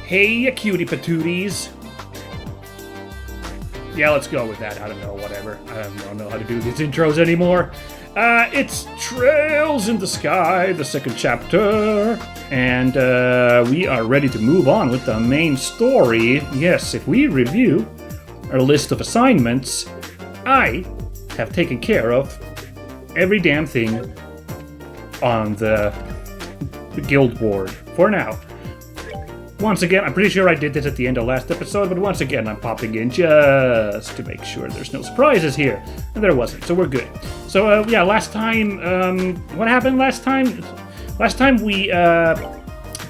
Hey, you cutie patooties. Yeah, let's go with that. I don't know, whatever. I don't know how to do these intros anymore. It's Trails in the Sky, the second chapter. And we are ready to move on with the main story. Yes, if we review our list of assignments, I have taken care of every damn thing on the guild board for now. Once again, I'm pretty sure I did this at the end of last episode, but once again, I'm popping in just to make sure there's no surprises here. And there wasn't, so we're good. So, yeah, last time, what happened last time? Last time we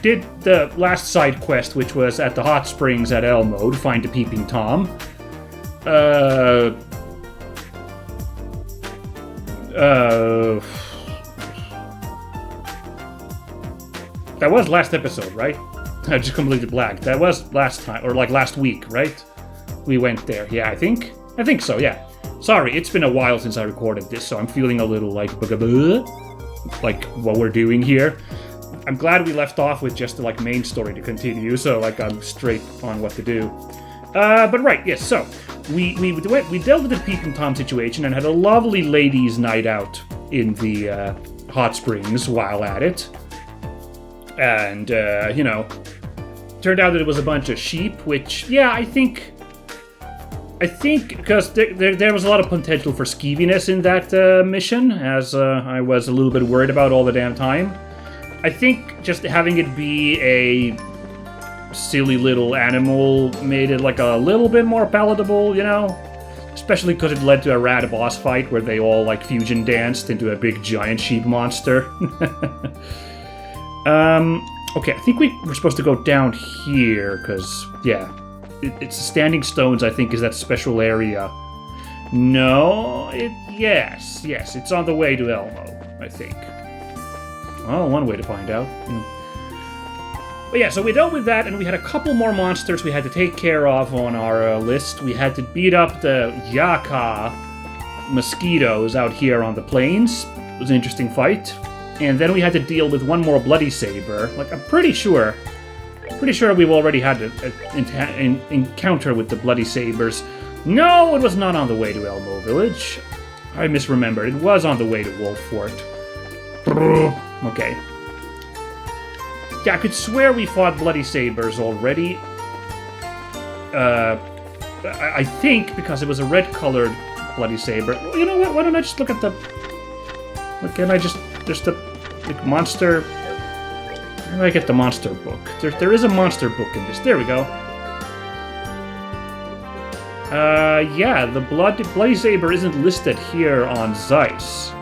did the last side quest, which was at the hot springs at Elmo to find the Peeping Tom. That was last episode, right? I just completely blanked. That was last time, or like last week, right? We went there. Yeah, I think so, yeah. Sorry, it's been a while since I recorded this, so I'm feeling a little like what we're doing here. I'm glad we left off with just the like main story to continue, so like I'm straight on what to do. But right, yes, so we dealt with the Peeping Tom situation and had a lovely ladies' night out in the hot springs while at it. And, turned out that it was a bunch of sheep, which, yeah, I think, because there was a lot of potential for skeeviness in that mission, as I was a little bit worried about all the damn time. I think just having it be a silly little animal made it, like, a little bit more palatable, Especially because it led to a rad boss fight where they all, like, fusion danced into a big giant sheep monster. Okay, I think we're supposed to go down here, because, yeah, it's Standing Stones, I think, is that special area. No, yes, it's on the way to Elmo, I think. Well, one way to find out. But yeah, so we dealt with that, and we had a couple more monsters we had to take care of on our list. We had to beat up the Yaka mosquitoes out here on the plains. It was an interesting fight. And then we had to deal with one more bloody saber. Like, I'm pretty sure we've already had an encounter with the bloody sabers. No, it was not on the way to Elmo Village. I misremembered. It was on the way to Wolf Fort. Okay. Yeah, I could swear we fought bloody sabers already. I think because it was a red-colored bloody saber. You know what? Why don't I just look at the... Can I just... There's the monster... Where do I get the monster book? There is a monster book in this. There we go. Yeah, the bloody saber isn't listed here on Zeiss.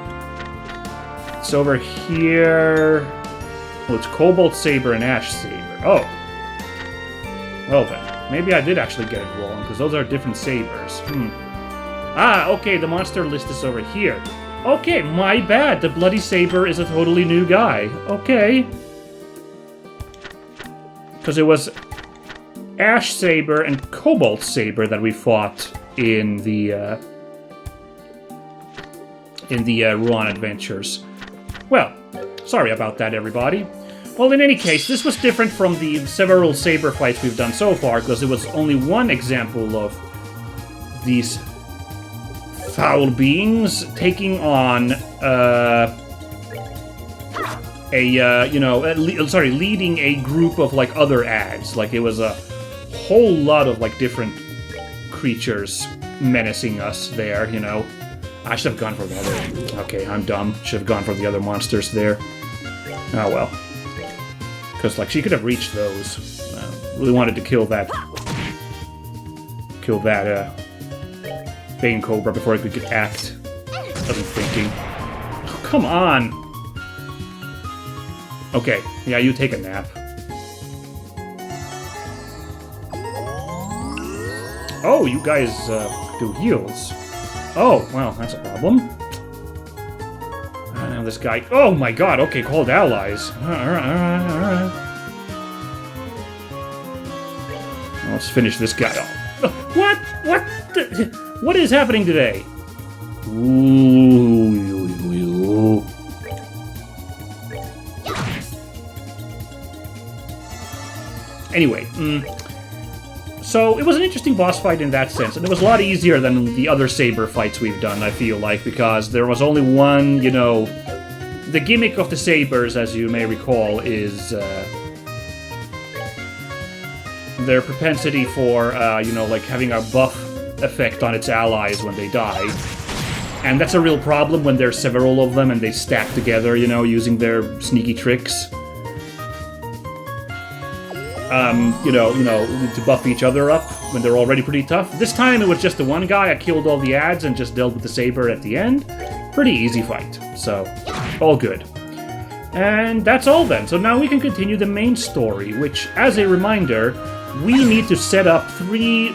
It's over here... Well, it's Cobalt Saber and Ash Saber. Oh. Well then, maybe I did actually get it wrong, because those are different sabers. Ah, okay, the monster list is over here. Okay, my bad. The bloody saber is a totally new guy. Okay. Because it was Ash Saber and Cobalt Saber that we fought in the Ruan Adventures. Well, sorry about that, everybody. Well, in any case, this was different from the several saber fights we've done so far, because it was only one example of these foul beings taking on leading a group of like other ads. Like it was a whole lot of like different creatures menacing us there. I should have gone for the other. Okay, I'm dumb. Should have gone for the other monsters there. Oh well, because like she could have reached those. Really wanted to kill that. Bane Cobra before I could get act. Wasn't thinking. Oh, come on! Okay, yeah, you take a nap. Oh, you guys do heals. Oh, well, that's a problem. Now this guy... Oh my god, okay, called allies. Alright. Let's finish this guy off. What? What is happening today? Ooh. Anyway, so it was an interesting boss fight in that sense, and it was a lot easier than the other saber fights we've done, I feel like, because there was only one, the gimmick of the sabers, as you may recall, is their propensity for, like having a buff effect on its allies when they die. And that's a real problem when there's several of them and they stack together, using their sneaky tricks. To buff each other up when they're already pretty tough. This time it was just the one guy. I killed all the ads and just dealt with the saber at the end. Pretty easy fight, so all good. And that's all then. So now we can continue the main story, which, as a reminder, we need to set up 3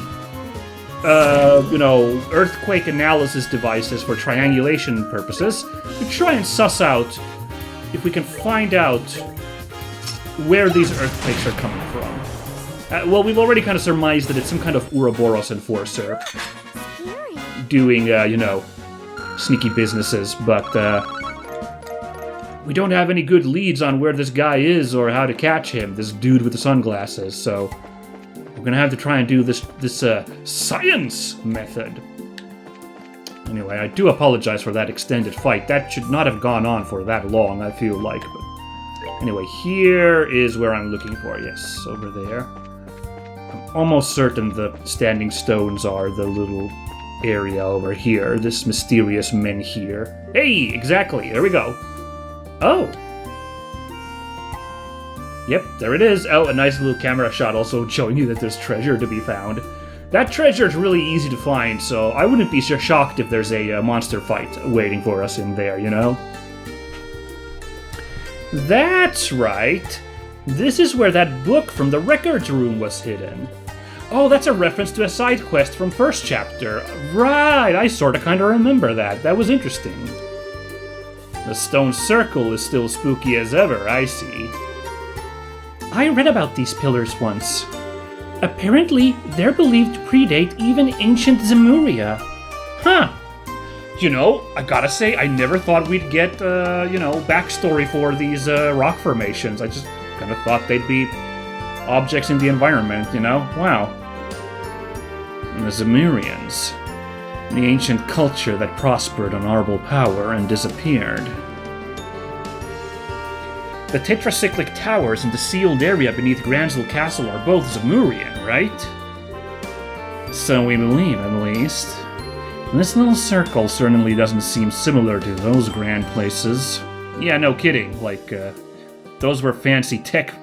earthquake analysis devices for triangulation purposes to try and suss out if we can find out where these earthquakes are coming from. Well, we've already kind of surmised that it's some kind of Ouroboros enforcer doing, sneaky businesses, but we don't have any good leads on where this guy is or how to catch him, this dude with the sunglasses, so we're gonna have to try and do this science method. Anyway, I do apologize for that extended fight. That should not have gone on for that long, I feel like. But anyway, here is where I'm looking for. Yes, over there. I'm almost certain the standing stones are the little area over here. This mysterious menhir. Hey, exactly. There we go. Oh. Yep, there it is. Oh, a nice little camera shot also showing you that there's treasure to be found. That treasure is really easy to find, so I wouldn't be so shocked if there's a monster fight waiting for us in there, That's right. This is where that book from the records room was hidden. Oh, that's a reference to a side quest from first chapter. Right, I sorta kinda remember that. That was interesting. The stone circle is still spooky as ever, I see. I read about these pillars once. Apparently, they're believed to predate even ancient Zemuria. Huh. I gotta say, I never thought we'd get, backstory for these rock formations. I just kinda thought they'd be objects in the environment, Wow. And the Zemurians. The ancient culture that prospered on Arbol power and disappeared. The tetracyclic towers in the sealed area beneath Granzel Castle are both Zemurian, right? So we believe, at least. And this little circle certainly doesn't seem similar to those grand places. Yeah, no kidding. Those were fancy tech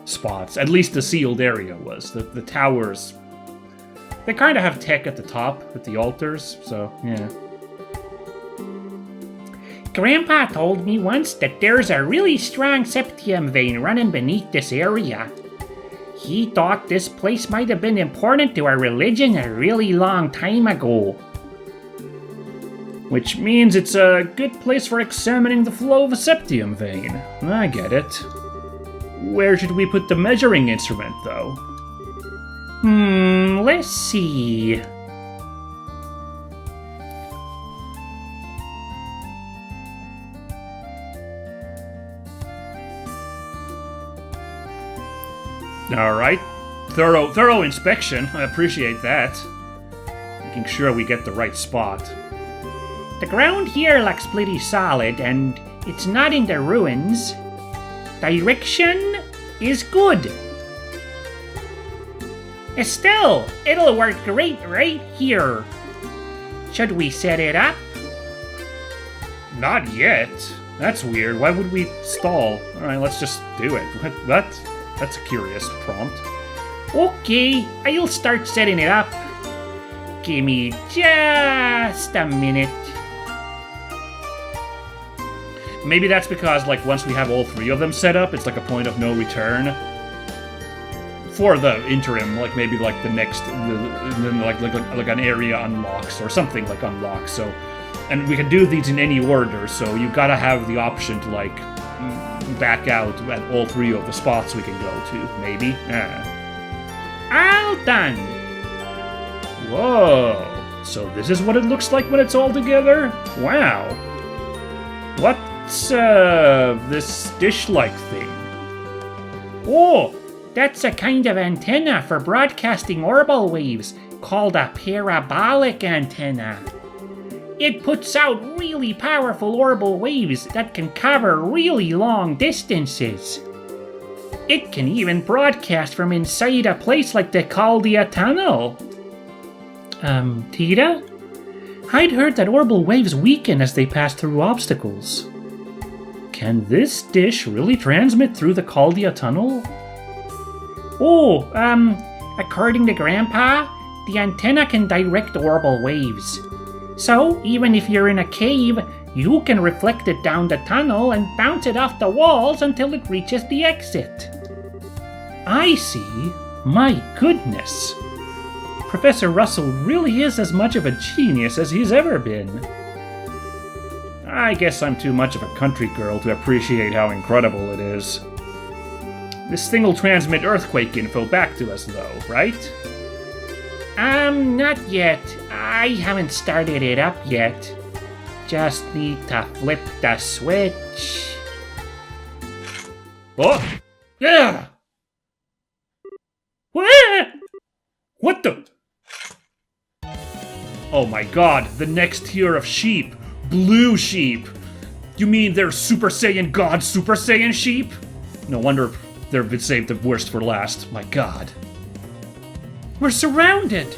spots. At least the sealed area was. The towers, they kind of have tech at the top with the altars, so yeah. Grandpa told me once that there's a really strong septium vein running beneath this area. He thought this place might have been important to our religion a really long time ago. Which means it's a good place for examining the flow of a septium vein. I get it. Where should we put the measuring instrument, though? Let's see. Alright. Thorough inspection. I appreciate that. Making sure we get the right spot. The ground here looks pretty solid, and it's not in the ruins. Direction is good. Estelle, it'll work great right here. Should we set it up? Not yet. That's weird. Why would we stall? Alright, let's just do it. That's a curious prompt. Okay, I'll start setting it up. Give me just a minute. Maybe that's because, once we have all 3 of them set up, it's a point of no return. For the interim, maybe the next, then an area unlocks or something unlocks. So, and we can do these in any order. So you gotta have the option to back out at all 3 of the spots we can go to. Maybe. All done. Whoa. So this is what it looks like when it's all together. Wow. What's this dish-like thing? Oh. That's a kind of antenna for broadcasting orbital waves called a parabolic antenna. It puts out really powerful orbital waves that can cover really long distances. It can even broadcast from inside a place like the Caldea Tunnel. Tita? I'd heard that orbital waves weaken as they pass through obstacles. Can this dish really transmit through the Caldea Tunnel? Oh, according to Grandpa, the antenna can direct orbital waves. So, even if you're in a cave, you can reflect it down the tunnel and bounce it off the walls until it reaches the exit. I see. My goodness. Professor Russell really is as much of a genius as he's ever been. I guess I'm too much of a country girl to appreciate how incredible it is. This thing will transmit earthquake info back to us though, right? Not yet. I haven't started it up yet. Just need to flip the switch. Oh! Yeah! What the? Oh my god, the next tier of sheep. Blue sheep. You mean they're Super Saiyan God Super Saiyan sheep? No wonder they've been saved the worst for last. My god. We're surrounded!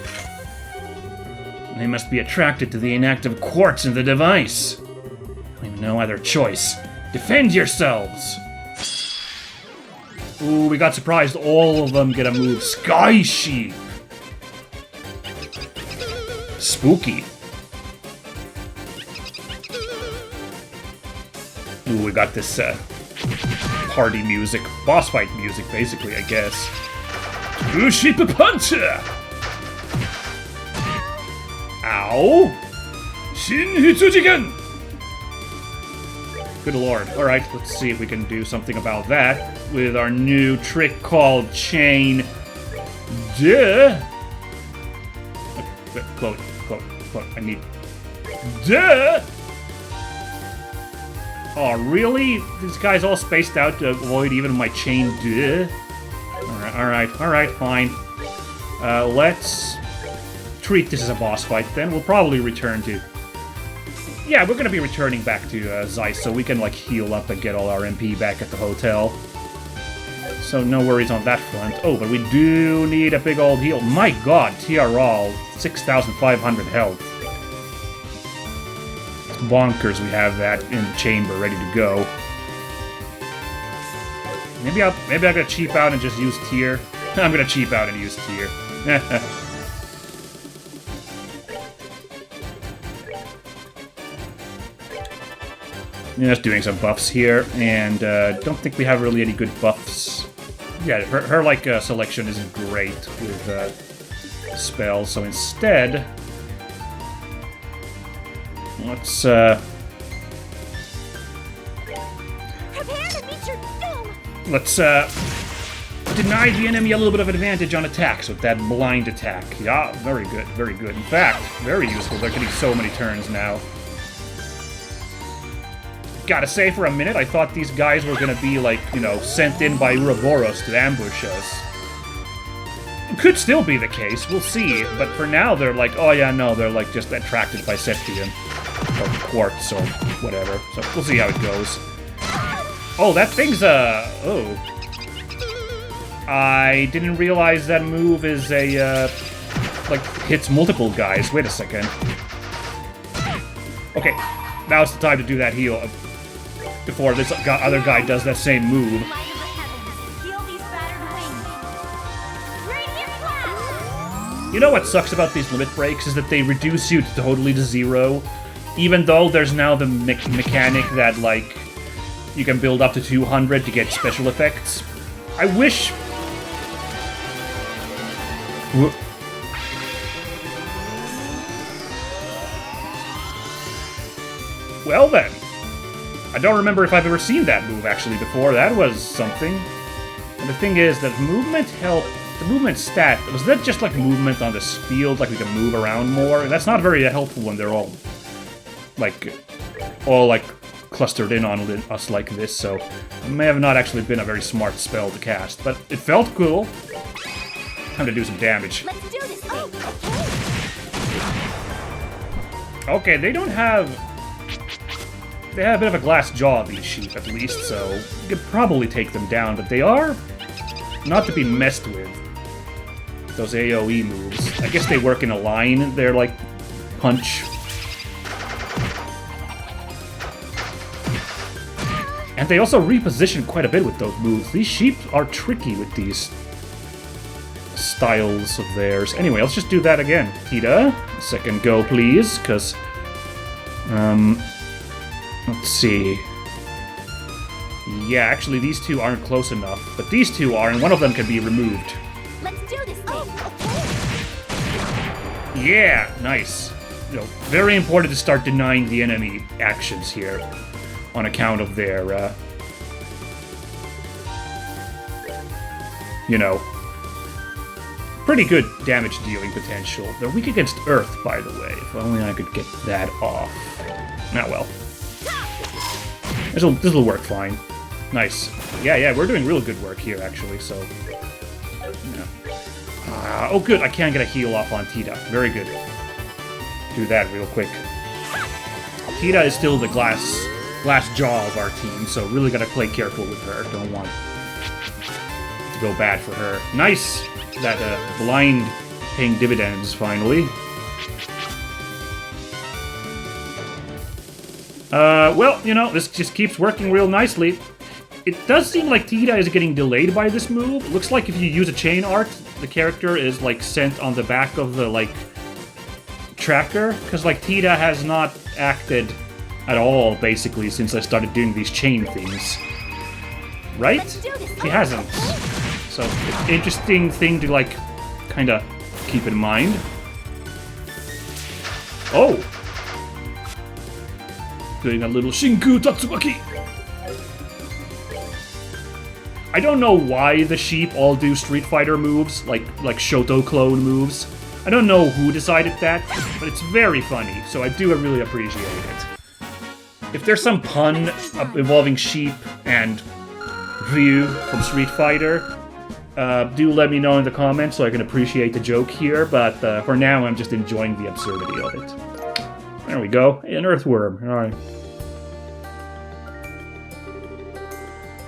They must be attracted to the inactive quartz in the device. We have no other choice. Defend yourselves! Ooh, we got surprised. All of them get a move. Sky Sheep! Spooky. Ooh, we got this, party music. Boss fight music, basically, I guess. Blue Sheep Puncher! Ow! Shin Hitsujigen! Good lord. Alright, let's see if we can do something about that with our new trick called Chain. Duh! Chloe, I need... Duh! Oh, really? These guys all spaced out to avoid even my chain. Duh. Alright, fine. Let's treat this as a boss fight then. We'll probably return to... Yeah, we're gonna be returning back to Zeiss so we can, like, heal up and get all our MP back at the hotel. So no worries on that front. Oh, but we do need a big old heal. My god, TRL, 6,500 health. It's bonkers we have that in the chamber ready to go. Maybe I'm gonna cheap out and just use tier. I'm gonna cheap out and use tier. Yeah, just doing some buffs here, and don't think we have really any good buffs. Yeah, her like selection isn't great with spells, so instead, let's deny the enemy a little bit of advantage on attacks with that blind attack. Yeah, very good, very good. In fact, very useful. They're getting so many turns now. Gotta say, for a minute, I thought these guys were gonna be, like, you know, sent in by Ouroboros to ambush us. It could still be the case, we'll see. But for now, they're like, oh yeah, no, they're, like, just attracted by Septium. Or Quartz, or whatever. So we'll see how it goes. Oh, that thing's, oh. I didn't realize that move is a, like, hits multiple guys. Wait a second. Okay, now's the time to do that heal. Before this other guy does that same move. You know what sucks about these limit breaks is that they reduce you totally to 0, even though there's now the mechanic that, like, you can build up to 200 to get special effects. I wish... Well then. I don't remember if I've ever seen that move actually before. That was something. And the thing is that movement helped. The movement stat, was that just like movement on this field, like we can move around more? That's not very helpful when they're all clustered in on us like this, so it may have not actually been a very smart spell to cast, but it felt cool. Time to do some damage. Let's do this. Oh, Okay, they don't have... They have a bit of a glass jaw, these sheep, at least, so you could probably take them down, but they are not to be messed with. Those AoE moves. I guess they work in a line. They're like punch. And they also reposition quite a bit with those moves. These sheep are tricky with these styles of theirs. Anyway, let's just do that again. Tita, second go, please, because... let's see. Yeah, actually, these two aren't close enough, but these two are, and one of them can be removed. let's do this. Yeah, nice. You know, very important to start denying the enemy actions here on account of their, you know, pretty good damage dealing potential. They're weak against Earth, by the way. If only I could get that off. Not well. This'll work fine. Nice. Yeah, we're doing real good work here, actually, so... Yeah. Oh, good, I can get a heal off on Tita. Very good. Do that real quick. Tita is still the glass jaw of our team, so really gotta play careful with her. Don't want to go bad for her. Nice! That blind paying dividends, finally. Well, you know, this just keeps working real nicely. It does seem like Tita is getting delayed by this move. It looks like if you use a chain art, the character is, like, sent on the back of the, like, tracker. Because, like, Tita has not acted at all, basically, since I started doing these chain things. Right? She hasn't. So, it's an interesting thing to, like, kind of keep in mind. Oh! Doing a little Shinku Tatsumaki! I don't know why the sheep all do Street Fighter moves, like Shoto clone moves. I don't know who decided that, but it's very funny, so I do really appreciate it. If there's some pun involving sheep and Ryu from Street Fighter, do let me know in the comments so I can appreciate the joke here, but for now I'm just enjoying the absurdity of it. There we go, an earthworm, alright.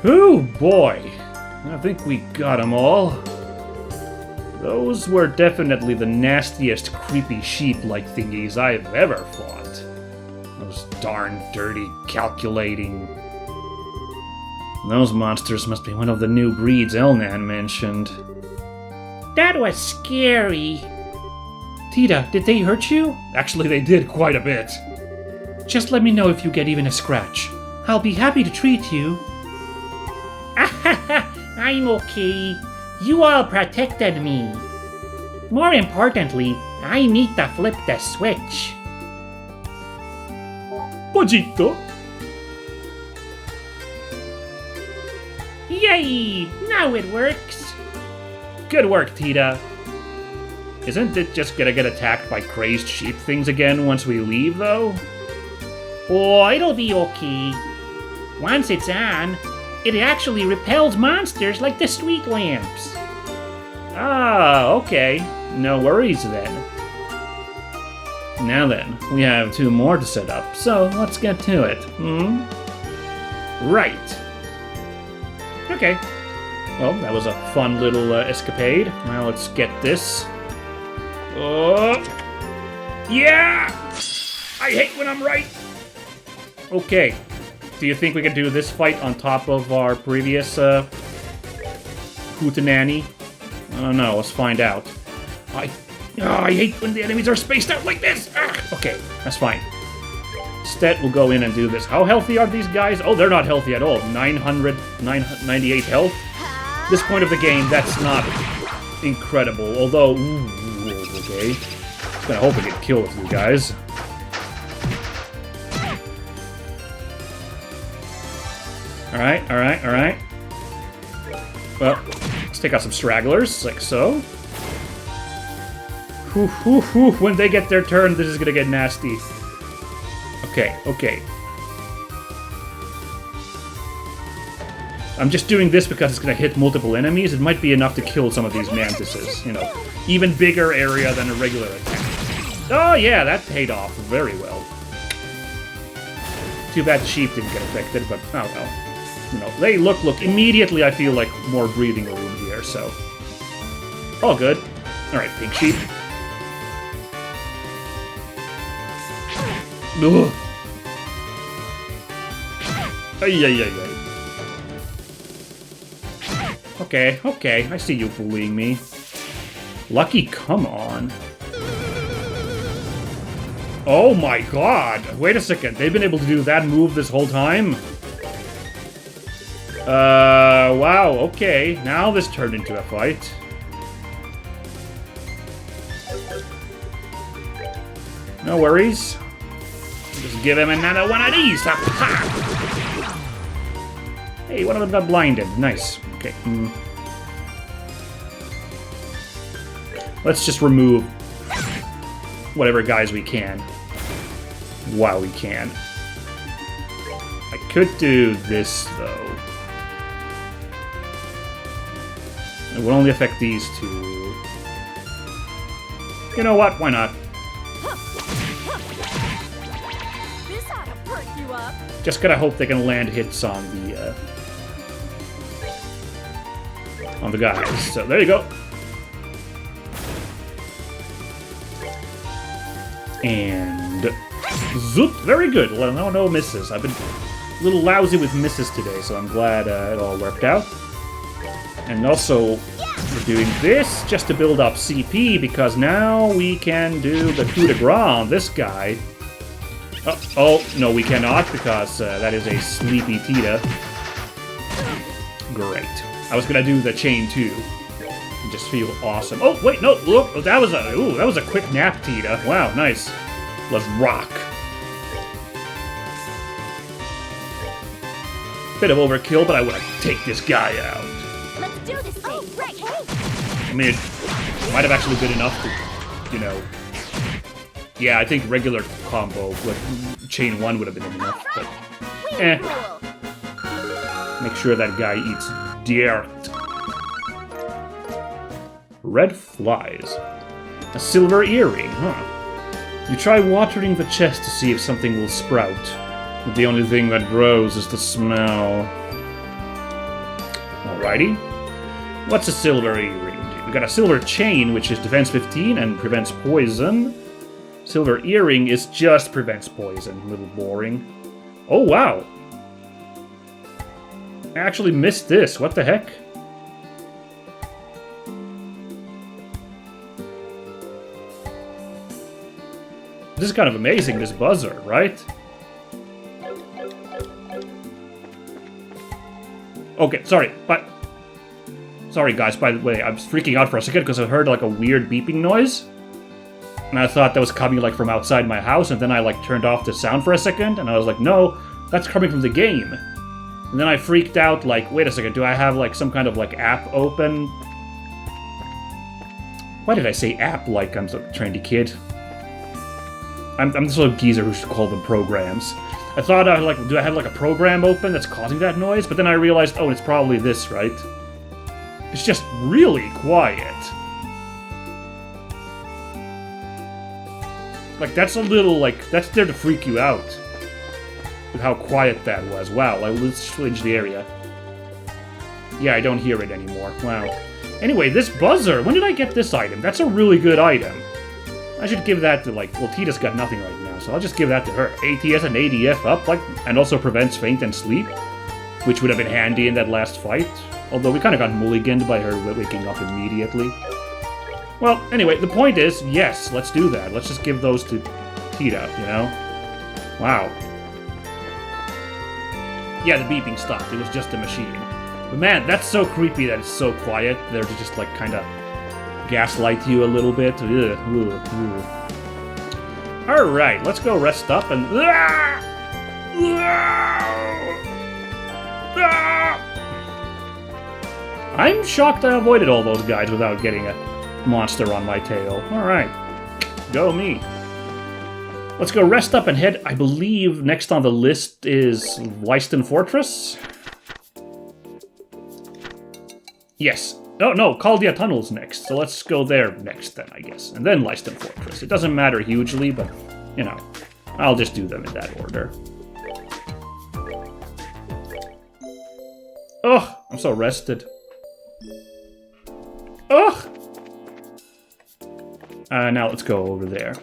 Oh boy, I think we got them all. Those were definitely the nastiest creepy sheep-like thingies I've ever fought. Those darn dirty, calculating... Those monsters must be one of the new breeds Elnan mentioned. That was scary. Tita, did they hurt you? Actually, they did quite a bit. Just let me know if you get even a scratch. I'll be happy to treat you. I'm okay. You all protected me. More importantly, I need to flip the switch. Pojito! Yay! Now it works. Good work, Tita. Isn't it just gonna get attacked by crazed sheep things again once we leave, though? Oh, it'll be okay. Once it's on, it actually repels monsters like the street lamps. Ah, okay. No worries then. Now then, we have 2 more to set up, so let's get to it, Right. Okay. Well, that was a fun little escapade. Now let's get this. Oh! Yeah! I hate when I'm right! Okay. Do you think we can do this fight on top of our previous, hootenanny? I don't know, let's find out. I hate when the enemies are spaced out like this! Okay, that's fine. Instead, we'll go in and do this. How healthy are these guys? Oh, they're not healthy at all. 998 health? At this point of the game, that's not incredible. Although, okay. Just gonna hope I get killed with you guys. Alright. Well, let's take out some stragglers, like so. When they get their turn, this is gonna get nasty. Okay. I'm just doing this because it's going to hit multiple enemies. It might be enough to kill some of these mantises, you know. Even bigger area than a regular attack. Oh yeah, that paid off very well. Too bad the sheep didn't get affected, but oh well. You know, hey, look, immediately I feel like more breathing room here, so... all good. Alright, pink sheep. Ugh. Ay, ay, ay, ay. Okay, okay, I see you bullying me. Lucky, come on. Oh my god! Wait a second, they've been able to do that move this whole time? Wow, okay. Now this turned into a fight. No worries. Just give him another one of these! Hey, one of them got blinded. Nice. Okay. Let's just remove whatever guys we can. While we can. I could do this, though. It will only affect these two. You know what? Why not? This ought to perk you up. Just gotta hope they can land hits on the guys. So there you go. And zoop! Very good. Well, no misses. I've been a little lousy with misses today, so I'm glad it all worked out. And also, we're doing this just to build up CP, because now we can do the coup de grace on this guy. Oh, no, we cannot, because that is a sleepy Tita. Great. I was gonna do the chain too. And just feel awesome. Oh, wait, no, look, that was a quick nap, Tita. Wow, nice. Let's rock. Bit of overkill, but I want to take this guy out. Let's do this thing. Oh, right. I mean, it might have actually been enough to, you know... Yeah, I think regular combo, like chain 1 would have been enough, but... Eh. Make sure that guy eats dirt. Red flies. A silver earring, huh? You try watering the chest to see if something will sprout. But the only thing that grows is the smell. Alrighty. What's a silver earring? We got a silver chain, which is defense 15 and prevents poison. Silver earring is just prevents poison. A little boring. Oh, wow. I actually missed this. What the heck? This is kind of amazing, this buzzer, right? Okay, sorry, but... Sorry, guys, by the way, I was freaking out for a second because I heard, like, a weird beeping noise. And I thought that was coming, like, from outside my house, and then I, like, turned off the sound for a second, and I was like, no, that's coming from the game. And then I freaked out, like, wait a second, do I have, like, some kind of, like, app open? Why did I say app like I'm a trendy kid? I'm the sort of geezer who should call them programs. I thought, I was like, do I have, like, a program open that's causing that noise? But then I realized, oh, it's probably this, right? It's just really quiet. Like, that's a little, like, that's there to freak you out. With how quiet that was. Wow, let's change the area. Yeah, I don't hear it anymore. Wow. Anyway, this buzzer, when did I get this item? That's a really good item. I should give that to, like, well, Tita's got nothing right now, so I'll just give that to her. ATS and ADF up, like, and also prevents faint and sleep, which would have been handy in that last fight. Although we kind of got mulliganed by her waking up immediately. Well, anyway, the point is, yes, let's do that. Let's just give those to Tita, you know? Wow. Yeah, the beeping stopped. It was just a machine. But man, that's so creepy that it's so quiet. They're just, like, kind of gaslight you a little bit. Ugh, ugh, ugh. Alright, let's go rest up and... I'm shocked I avoided all those guys without getting a monster on my tail. Alright. Go me. Let's go rest up and head, I believe, next on the list is Leiston Fortress. Yes. Oh, no, Caldia Tunnel's next, so let's go there next then, I guess. And then Lyston Fortress. It doesn't matter hugely, but, you know, I'll just do them in that order. Ugh, I'm so rested. Ugh! Now let's go over there.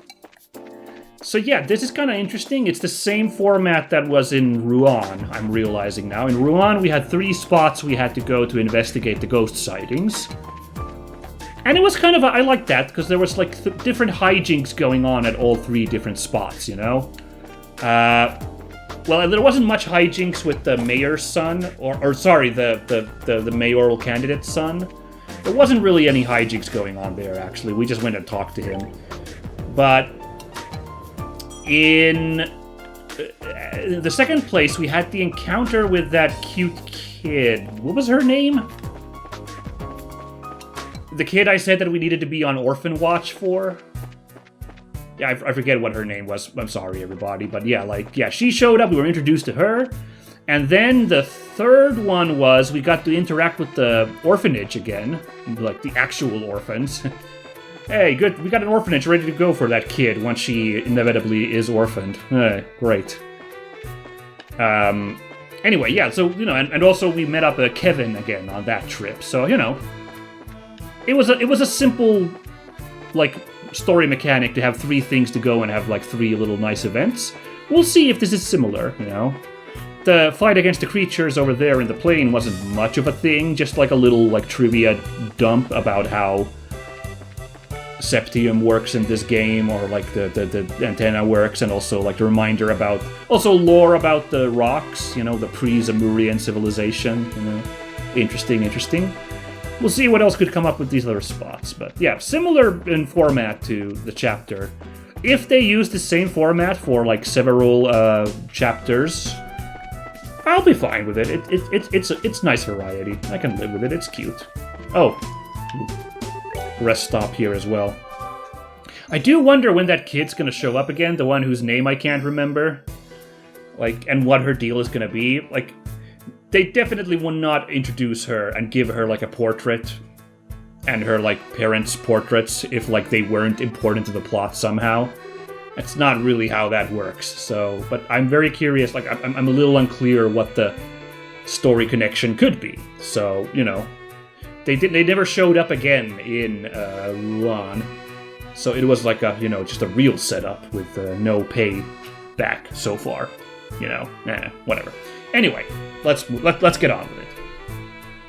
So yeah, this is kind of interesting. It's the same format that was in Rouen, I'm realizing now. In Rouen, we had 3 spots we had to go to investigate the ghost sightings. And it was kind of, I like that, because there was like different hijinks going on at all 3 different spots, you know? Well, there wasn't much hijinks with the mayor's son, or sorry, the mayoral candidate's son. There wasn't really any hijinks going on there, actually. We just went and talked to him. But in the second place, we had the encounter with that cute kid. What was her name? The kid I said that we needed to be on orphan watch for? Yeah, I forget what her name was. I'm sorry, everybody. But yeah, she showed up. We were introduced to her. And then the third one was we got to interact with the orphanage again. Like the actual orphans. Hey, good. We got an orphanage ready to go for that kid once she inevitably is orphaned. Great. Anyway, yeah, so, you know, and also we met up Kevin again on that trip. So, you know, it was a simple, like, story mechanic to have 3 things to go and have, like, 3 little nice events. We'll see if this is similar, you know. The fight against the creatures over there in the plane wasn't much of a thing, just like a little, like, trivia dump about how Septium works in this game, or like the antenna works, and also like the reminder about, also lore about the rocks, you know, the pre-Zamurian civilization, you know. Interesting. We'll see what else could come up with these other spots, but yeah, similar in format to the chapter. If they use the same format for like several chapters, I'll be fine with it. It's nice variety. I can live with it. It's cute. Oh. Rest stop here as well. I do wonder when that kid's gonna show up again, the one whose name I can't remember. Like, and what her deal is gonna be. Like, they definitely will not introduce her and give her, like, a portrait and her, like, parents' portraits if, like, they weren't important to the plot somehow. That's not really how that works, so... But I'm very curious, like, I'm a little unclear what the story connection could be. So, you know... They never showed up again in Rouen, so it was like a, you know, just a real setup with no pay back so far, you know. Whatever. Anyway, let's get on with it.